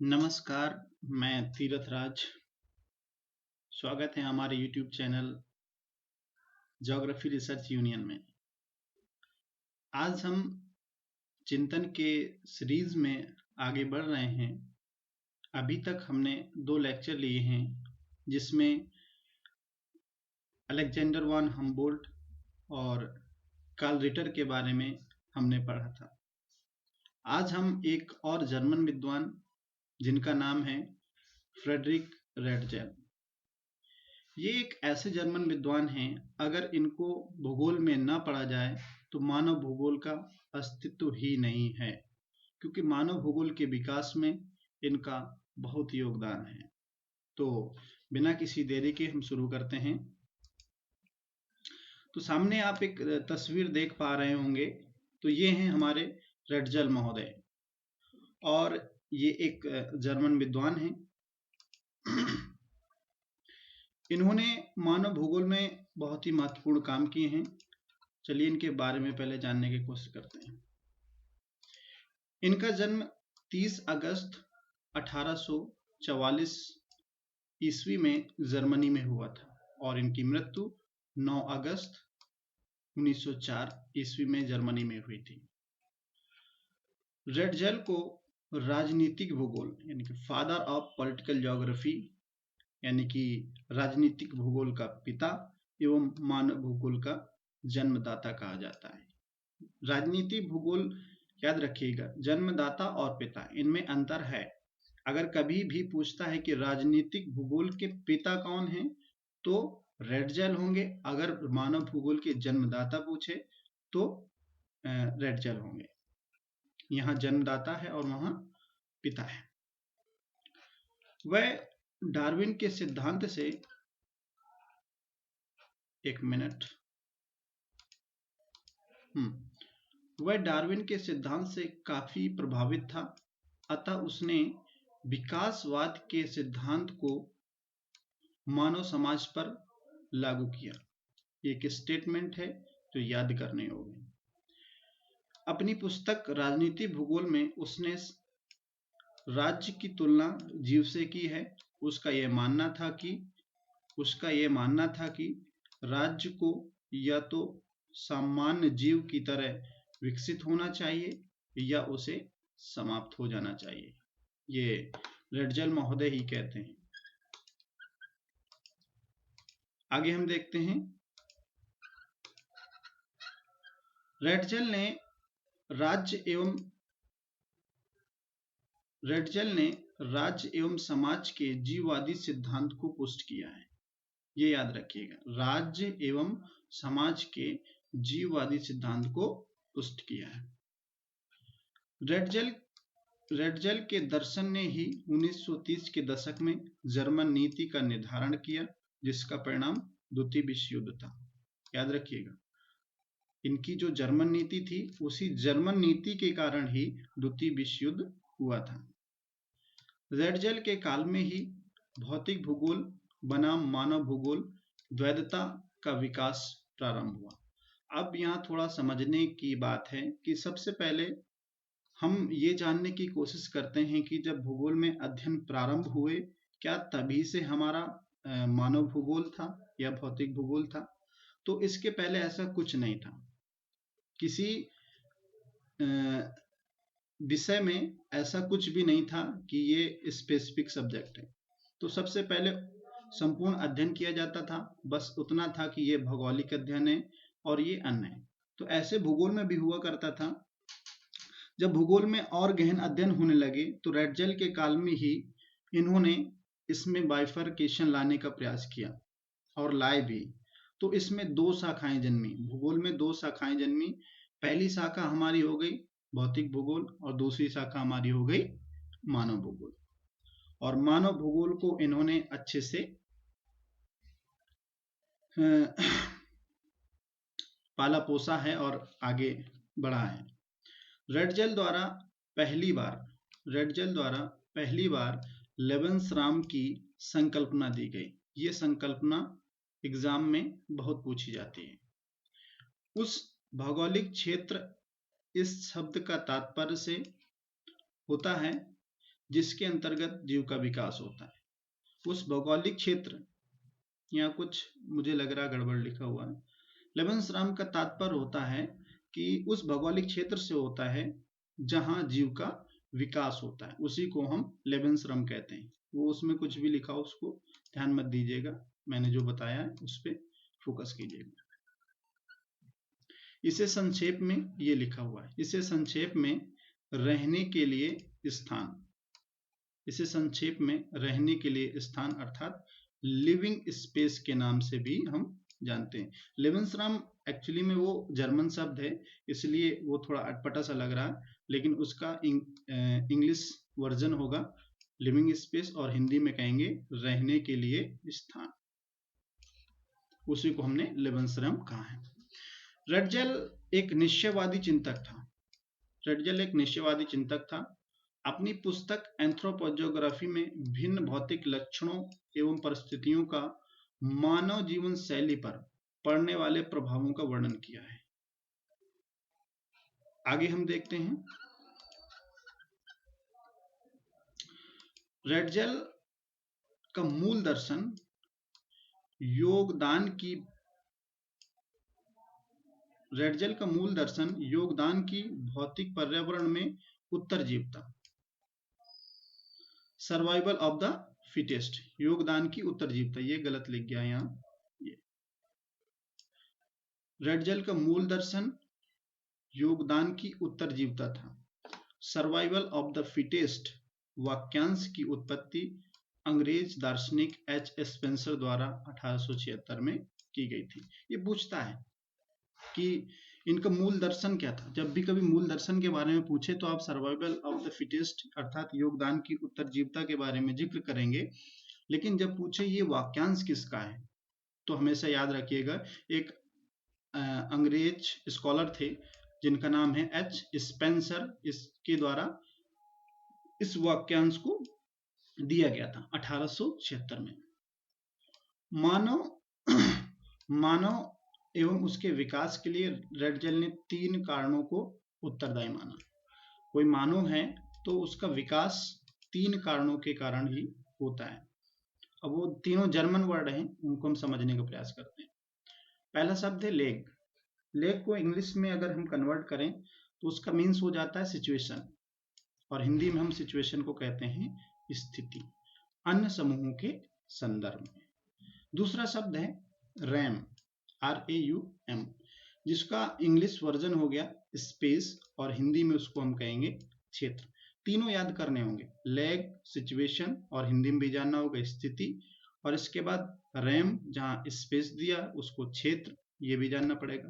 नमस्कार, मैं तीरथ राज। स्वागत है हमारे YouTube channel geography research union में। आज हम चिंतन के सीरीज में आगे बढ़ रहे हैं। अभी तक हमने 2 लेक्चर लिए हैं, जिसमें अलेक्जेंडर वॉन हम्बोल्ट और कार्ल रिटर के बारे में हमने पढ़ा था। आज हम एक और जर्मन विद्वान, जिनका नाम है फ्रेडरिक रेटजेल। ये एक ऐसे जर्मन विद्वान हैं, अगर इनको भूगोल में न पढ़ा जाए तो मानव भूगोल का अस्तित्व ही नहीं है, क्योंकि मानव भूगोल के विकास में इनका बहुत योगदान है। तो बिना किसी देरी के हम शुरू करते हैं। तो सामने आप एक तस्वीर देख पा रहे होंगे। तो ये हैं हमारे रेटजेल महोदय, और ये एक जर्मन विद्वान हैं। इन्होंने मानव भूगोल में बहुत ही महत्वपूर्ण काम किए हैं। चलिए इनके बारे में पहले जानने की कोशिश करते हैं। इनका जन्म 30 अगस्त 1844 ईस्वी में जर्मनी में हुआ था, और इनकी मृत्यु 9 अगस्त 1904 ईस्वी में जर्मनी में हुई थी। रेटजेल को राजनीतिक भूगोल यानी कि फादर ऑफ पॉलिटिकल ज्योग्राफी, यानी कि राजनीतिक भूगोल का पिता एवं मानव भूगोल का जन्मदाता कहा जाता है। राजनीतिक भूगोल याद रखिएगा, जन्मदाता और पिता, इनमें अंतर है। अगर कभी भी पूछता है कि राजनीतिक भूगोल के पिता कौन हैं, तो रेटजेल होंगे। अगर मानव भूगोल के जन्मदाता पूछे तो रेटजेल होंगे। यहाँ जन्मदाता है और वहां पिता है। वह डार्विन के सिद्धांत से वह डार्विन के सिद्धांत से काफी प्रभावित था, अतः उसने विकासवाद के सिद्धांत को मानव समाज पर लागू किया। एक स्टेटमेंट है जो याद करने होगी। अपनी पुस्तक राजनीति भूगोल में उसने राज्य की तुलना जीव से की है। उसका यह मानना था कि राज्य को या तो सामान्य जीव की तरह विकसित होना चाहिए या उसे समाप्त हो जाना चाहिए। ये रेटजेल महोदय ही कहते हैं। आगे हम देखते हैं। रेटजेल ने राज्य एवं समाज के जीववादी सिद्धांत को पुष्ट किया है। ये याद रखिएगा, राज्य एवं समाज के जीववादी सिद्धांत को पुष्ट किया है। रेटजेल के दर्शन ने ही 1930 के दशक में जर्मन नीति का निर्धारण किया, जिसका परिणाम द्वितीय विश्व युद्ध था। याद रखिएगा, इनकी जो जर्मन नीति थी, उसी जर्मन नीति के कारण ही द्वितीय विश्व युद्ध हुआ था। रेटजेल के काल में ही भौतिक भूगोल बनाम मानव भूगोल द्वैधता का विकास प्रारंभ हुआ। अब यहाँ थोड़ा समझने की बात है कि सबसे पहले हम ये जानने की कोशिश करते हैं कि जब भूगोल में अध्ययन प्रारंभ हुए, क्या तभी से हमारा मानव भूगोल था या भौतिक भूगोल था? तो इसके पहले ऐसा कुछ नहीं था। किसी विषय में ऐसा कुछ भी नहीं था कि ये स्पेसिफिक सब्जेक्ट है। तो सबसे पहले संपूर्ण अध्ययन किया जाता था, बस उतना था कि ये भौगोलिक अध्ययन है और ये अन्य है। तो ऐसे भूगोल में भी हुआ करता था। जब भूगोल में और गहन अध्ययन होने लगे तो रेटजेल के काल में ही इन्होंने इसमें बाइफरकेशन लाने का प्रयास किया और लाए भी। तो इसमें 2 शाखाएं जन्मी, भूगोल में 2 शाखाएं जन्मी। पहली शाखा हमारी हो गई भौतिक भूगोल और दूसरी शाखा हमारी हो गई मानव भूगोल। और मानव भूगोल को इन्होंने अच्छे से पाला पोसा है और आगे बढ़ा है। रेटजेल द्वारा पहली बार लेवेंसराम की संकल्पना दी गई। ये संकल्पना एग्जाम में बहुत पूछी जाती है। उस भौगोलिक क्षेत्र, इस शब्द का तात्पर्य से होता है जिसके अंतर्गत जीव का विकास होता है। उस भौगोलिक क्षेत्र, यहाँ कुछ मुझे लग रहा गड़बड़ लिखा हुआ है, लेबेंसराम का तात्पर्य होता है कि उस भौगोलिक क्षेत्र से होता है जहां जीव का विकास होता है, उसी को हम लेबेंसराम कहते हैं। वो उसमें कुछ भी लिखा हो उसको ध्यान मत दीजिएगा, मैंने जो बताया है उस पर फोकस कीजिएगा। इसे संक्षेप में ये लिखा हुआ है, इसे संक्षेप में रहने के लिए स्थान, इसे संक्षेप में रहने के लिए स्थान अर्थात लिविंग स्पेस के नाम से भी हम जानते हैं। लेबेंसराम एक्चुअली में वो जर्मन शब्द है, इसलिए वो थोड़ा अटपटा सा लग रहा है, लेकिन उसका इंग्लिश वर्जन होगा लिविंग स्पेस, और हिंदी में कहेंगे रहने के लिए स्थान, उसी को हमने लेबेंसराम कहा है। रटजल एक निश्चयवादी चिंतक था। रटजल एक निश्चयवादी चिंतक था। अपनी पुस्तक एंथ्रोपोजियोग्राफी में भिन्न भौतिक लक्षणों एवं परिस्थितियों का मानव जीवन शैली पर पड़ने वाले प्रभावों का वर्णन किया है। आगे हम देखते हैं। रटजल का मूल दर्शन योगदान की भौतिक पर्यावरण में उत्तरजीविता, सर्वाइवल ऑफ द फिटेस्ट, योगदान की उत्तरजीविता, ये गलत लिख गया यहाँ। रटजल का मूल दर्शन योगदान की उत्तरजीविता था। सर्वाइवल ऑफ द फिटेस्ट वाक्यांश की उत्पत्ति अंग्रेज दार्शनिक एच स्पेंसर द्वारा 1876 में की गई थी। ये पूछता है कि इनका मूल दर्शन क्या था। जब भी कभी मूल दर्शन के बारे में पूछे तो आप सर्वाइवल ऑफ द फिटेस्ट अर्थात योगदान की उत्तरजीविता के बारे में जिक्र करेंगे, लेकिन जब पूछे ये वाक्यांश किसका है तो हमेशा याद रखिएगा एक अंग्रेज स्कॉलर थे जिनका नाम है एच स्पेंसर, इसके द्वारा इस वाक्यांश को दिया गया था 1876 में। मानव एवं उसके विकास के लिए रटजल ने 3 कारणों को उत्तरदायी माना। कोई मानव है तो उसका विकास 3 कारणों के कारण ही होता है। अब वो तीनों जर्मन वर्ड हैं, उनको हम समझने का प्रयास करते हैं। पहला शब्द है लेग। लेग को इंग्लिश में अगर हम कन्वर्ट करें तो उसका मीन्स हो जाता है सिचुएशन, और हिंदी में हम सिचुएशन को कहते हैं स्थिति, अन्य समूहों के संदर्भ में। दूसरा शब्द है रैम, RAUM, जिसका इंग्लिश वर्जन हो गया स्पेस, और हिंदी में उसको हम कहेंगे क्षेत्र। तीनों याद करने होंगे, लेग, सिचुएशन, और हिंदी में भी जानना होगा स्थिति, और इसके बाद रैम जहां स्पेस दिया उसको क्षेत्र, ये भी जानना पड़ेगा।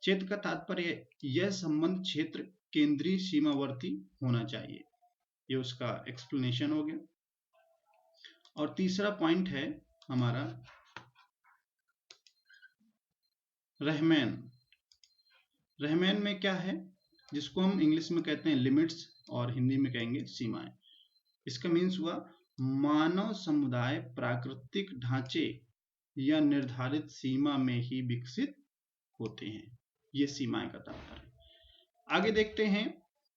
क्षेत्र का तात्पर्य यह संबंध क्षेत्र केंद्रीय सीमावर्ती होना चाहिए, ये उसका एक्सप्लेनेशन हो गया। और तीसरा पॉइंट है हमारा रहमैन। रहमैन में क्या है, जिसको हम इंग्लिश में कहते हैं लिमिट्स और हिंदी में कहेंगे सीमाएं। इसका मीन्स हुआ मानव समुदाय प्राकृतिक ढांचे या निर्धारित सीमा में ही विकसित होते हैं, ये सीमाएं का तात्पर्य। आगे देखते हैं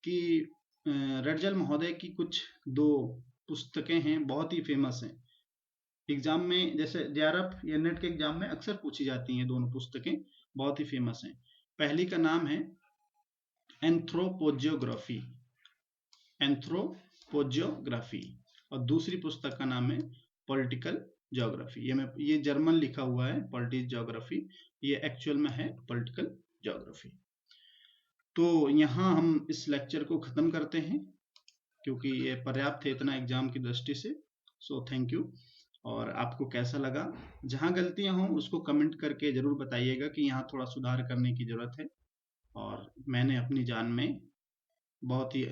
कि रटजल महोदय की कुछ 2 पुस्तकें हैं, बहुत ही फेमस हैं। एग्जाम में जैसे JRF या नेट के एग्जाम में अक्सर पूछी जाती हैं दोनों पुस्तकें, बहुत ही फेमस हैं। पहली का नाम है एंथ्रोपोजियोग्राफी, और दूसरी पुस्तक का नाम है पॉलिटिकल ज्योग्राफी। ये जर्मन लिखा हुआ है पॉलिटिकल ज्योग्राफी, ये एक्चुअल में है पॉलिटिकल ज्योग्राफी। तो यहाँ हम इस लेक्चर को खत्म करते हैं क्योंकि ये पर्याप्त है इतना एग्जाम की दृष्टि से। So thank you. और आपको कैसा लगा, जहाँ गलतियां हों उसको कमेंट करके जरूर बताइएगा कि यहाँ थोड़ा सुधार करने की जरूरत है। और मैंने अपनी जान में बहुत ही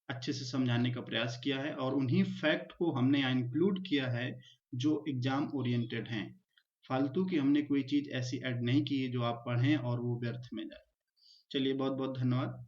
अच्छे से समझाने का प्रयास किया है, और उन्हीं फैक्ट को हमने यहाँ इंक्लूड किया है जो एग्जाम ओरिएंटेड हैं। फालतू की हमने कोई चीज ऐसी ऐड नहीं की जो आप पढ़ें और वो व्यर्थ में जाए। चलिए, बहुत बहुत धन्यवाद।